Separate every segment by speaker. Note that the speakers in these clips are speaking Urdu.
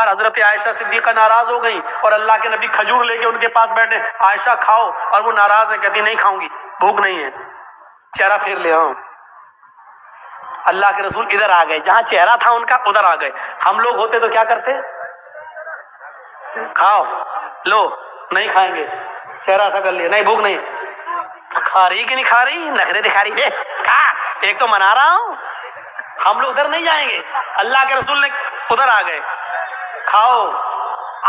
Speaker 1: بار حضرت عائشہ صدیقہ ناراض ہو گئی اور اللہ کے نبی کھجور لے کے ان کے پاس بیٹھے، عائشہ کھاؤ، اور وہ ناراض ہے، کہتی نہیں کھاؤں گی، بھوک نہیں ہے، چہرہ پھیر لے آؤ۔ اللہ کے رسول ادھر آ گئے، جہاں چہرہ تھا ان کا ادھر آ گئے۔ ہم لوگ ہوتے تو کیا کرتے؟ کھاؤ، لو، نہیں کھائیں گے، چہرہ ایسا کر لیا، نہیں بھوک نہیں، کھا رہی کہ نہیں کھا رہی، نخرے دکھا رہی ہے، کھا، ایک تو منا رہا ہوں۔ ہم لوگ ادھر نہیں جائیں گے، اللہ کے رسول نے ادھر آ گئے، کھاؤ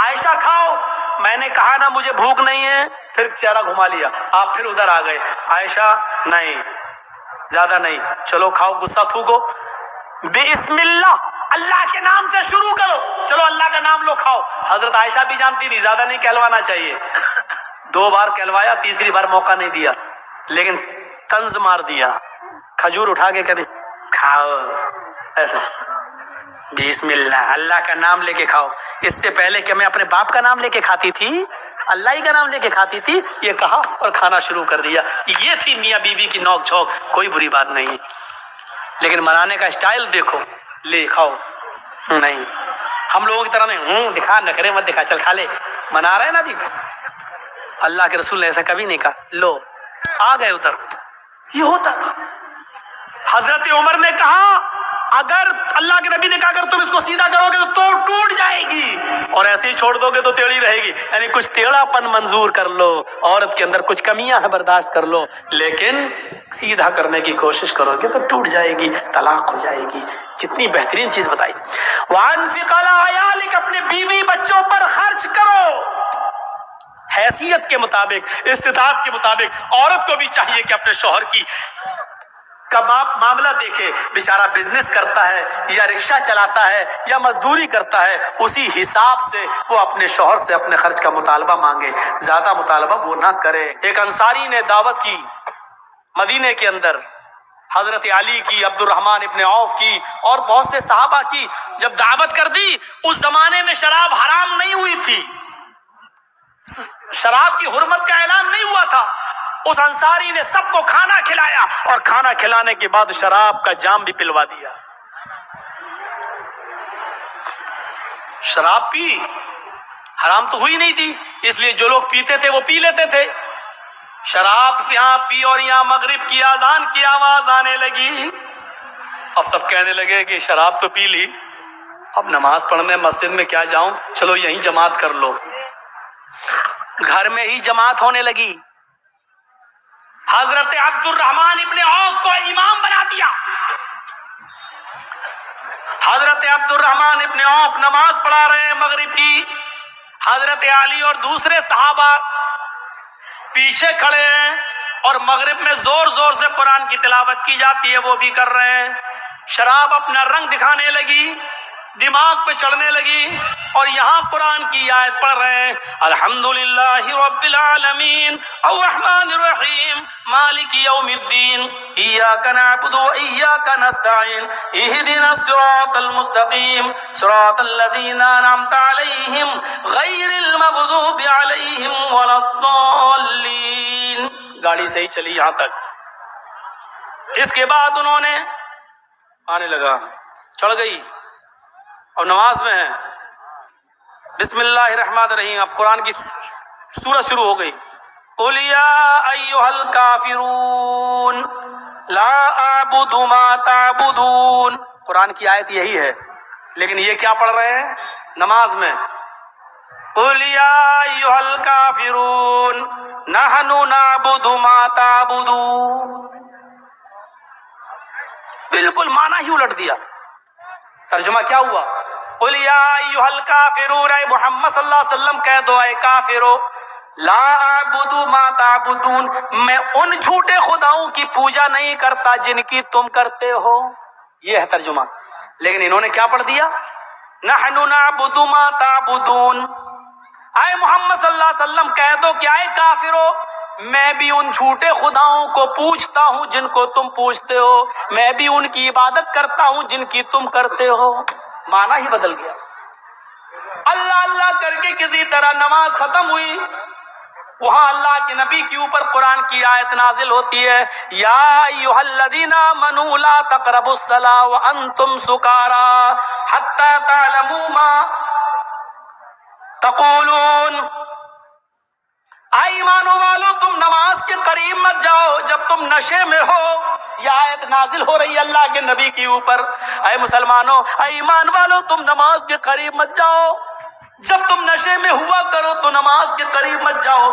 Speaker 1: عائشہ کھاؤ، میں نے کہا نا مجھے بھوک نہیں ہے، پھر چہرہ گھما لیا، آپ پھر ادھر آ گئے، عائشہ نہیں، زیادہ نہیں، چلو کھاؤ، غصہ تھوکو، بسم اللہ، اللہ کے نام سے شروع کرو، چلو اللہ کا نام لو، کھاؤ۔ حضرت عائشہ بھی جانتی تھی زیادہ نہیں کہلوانا چاہیے، 2 بار کہلوایا، تیسری بار موقع نہیں دیا، لیکن طنز مار دیا، کھجور اٹھا کے کبھی کھاؤ، ایسا بسم اللہ، اللہ کا نام لے کے کھاؤ۔ اس سے پہلے کہ میں اپنے باپ کا نام لے کے کھاتی تھی، اللہ ہی کا نام لے کے کھاتی تھی، یہ کہا اور کھانا شروع کر دیا۔ یہ تھی میاں بیوی کی نوک جھوک، کوئی بری بات نہیں، لیکن منانے کا اسٹائل دیکھو، لے کھاؤ، نہیں، ہم لوگوں کی طرح نہیں، دکھا، نخرے مت دکھا، چل کھا لے، منا رہے ہیں نا ابھی۔ اللہ کے رسول نے ایسا کبھی نہیں کہا، لو، آ گئے ادھر، یہ ہوتا تھا۔ حضرت عمر نے کہا اگر اللہ کے نبی نے کہا اگر تم اس کو سیدھا کرو گے تو ٹوٹ جائے گی، اور ایسے ہی چھوڑ دو گے تو ٹیڑھی رہے گی، یعنی کچھ ٹیڑھا پن منظور کر لو، عورت کے اندر کچھ کمیاں ہیں برداشت کر لو، لیکن سیدھا کرنے کی کوشش کرو گے تو ٹوٹ جائے گی، طلاق ہو جائے گی۔ کتنی بہترین چیز بتائی، وَأَنفِقْ عَلَىٰ عَيَالِكَ، اپنے بیوی بچوں پر خرچ کرو، حیثیت کے مطابق، استطاعت کے مطابق۔ عورت کو بھی چاہیے کہ اپنے شوہر کی کباب معاملہ دیکھے، بیچارہ بزنس کرتا ہے یا رکشہ چلاتا ہے یا مزدوری کرتا ہے، اسی حساب سے وہ اپنے شوہر سے اپنے خرچ کا مطالبہ مانگے، زیادہ مطالبہ وہ نہ کرے۔ ایک انصاری نے دعوت کی مدینے کے اندر، حضرت علی کی، عبد الرحمن ابن عوف کی اور بہت سے صحابہ کی، جب دعوت کر دی، اس زمانے میں شراب حرام نہیں ہوئی تھی، شراب کی حرمت کا اعلان نہیں ہوا تھا۔ اس انصاری نے سب کو کھانا کھلایا اور کھانا کھلانے کے بعد شراب کا جام بھی پلوا دیا۔ شراب پی، حرام تو ہوئی نہیں تھی، اس لیے جو لوگ پیتے تھے وہ پی لیتے تھے۔ شراب یہاں پی اور یہاں مغرب کی اذان کی آواز آنے لگی، اب سب کہنے لگے کہ شراب تو پی لی، اب نماز پڑھنے مسجد میں کیا جاؤں، چلو یہیں جماعت کر لو۔ گھر میں ہی جماعت ہونے لگی، حضرت عبد الرحمن ابن عوف کو امام بنا دیا۔ حضرت عبد الرحمن ابن عوف نماز پڑھا رہے ہیں مغرب کی، حضرت علی اور دوسرے صحابہ پیچھے کھڑے ہیں، اور مغرب میں زور زور سے قرآن کی تلاوت کی جاتی ہے، وہ بھی کر رہے ہیں۔ شراب اپنا رنگ دکھانے لگی، دماغ پہ چڑھنے لگی، اور یہاں قرآن کی آیت پڑھ رہے ہیں، الحمدللہ رب العالمین الرحمن الرحیم مالک یوم الدین ایاک نعبد و ایاک نستعین اہدنا الصراط المستقیم صراط الذین انعمت علیہم غیر المغضوب علیہم ولا الضالین۔ گاڑی صحیح چلی یہاں تک، اس کے بعد انہوں نے آنے لگا، چڑھ گئی، اور نماز میں ہے، بسم اللہ الرحمن الرحیم، اب قرآن کی سورت شروع ہو گئی، قُلْ يَا أَيُّهَا الْكَافِرُونَ لَا أَعْبُدُ مَا تَعْبُدُونَ۔ قرآن کی آیت یہی ہے، لیکن یہ کیا پڑھ رہے ہیں نماز میں، قُلْ يَا أَيُّهَا الْكَافِرُونَ نَحْنُ نَعْبُدُ مَا تَعْبُدُونَ، بالکل معنی ہی الٹ دیا۔ ترجمہ کیا ہوا، قُلْ يَا أَيُّهَا الْكَافِرُونَ، اے محمد صلی اللہ علیہ وسلم کہہ دو اے کافرو، لا اعبد ما تعبدون، میں ان جھوٹے خداؤں کی پوجا نہیں کرتا جن کی تم کرتے ہو، یہ ہے ترجمہ۔ لیکن انہوں نے کیا پڑھ دیا، نحن نعبد ما تعبدون۔ اے محمد صلی اللہ علیہ وسلم کہہ دو کہ اے کافرو، میں بھی ان جھوٹے خداؤں کو پوجتا ہوں جن کو تم پوجتے ہو، میں بھی ان کی عبادت کرتا ہوں جن کی تم کرتے ہو۔ معنی ہی بدل گیا۔ اللہ اللہ کر کے کسی طرح نماز ختم ہوئی، وہاں اللہ کے نبی کے اوپر قرآن کی آیت نازل ہوتی ہے، یا ایھا الذین آمنوا لا تقربوا الصلاۃ وانتم سکارى حتی تعلموا ما تقولون، اے ایمانوں والو تم نماز کے قریب مت جاؤ جب تم نشے میں ہو. یہ آیت نازل ہو رہی ہے اللہ کے نبی کے اوپر. اے مسلمانوں، اے ایمان والو تم نماز کے قریب مت جاؤ جب تم نشے میں ہوا کرو، تو نماز کے قریب مت جاؤ.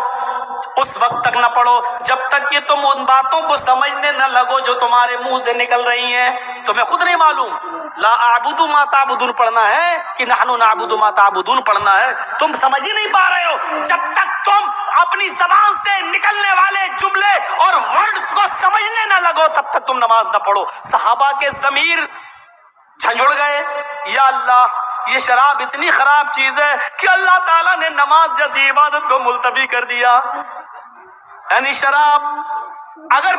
Speaker 1: اس وقت تک نہ پڑھو جب تک کہ تم ان باتوں کو سمجھنے نہ لگو جو تمہارے منہ سے نکل رہی ہیں. تمہیں خود نہیں معلوم لا اعبد ما تعبدون پڑھنا ہے کہ نحن نعبد ما تعبدون پڑھنا ہے. تم سمجھ ہی نہیں پا رہے ہو. جب تک تم اپنی زبان سے نکلنے والے جملے اور ورڈز کو سمجھنے نہ لگو تب تک تم نماز نہ پڑھو. صحابہ کے ضمیر جھنجھڑ گئے. یا اللہ، یہ شراب اتنی خراب چیز ہے کہ اللہ تعالیٰ نے نماز جیسی عبادت کو ملتوی کر دیا. یعنی شراب اگر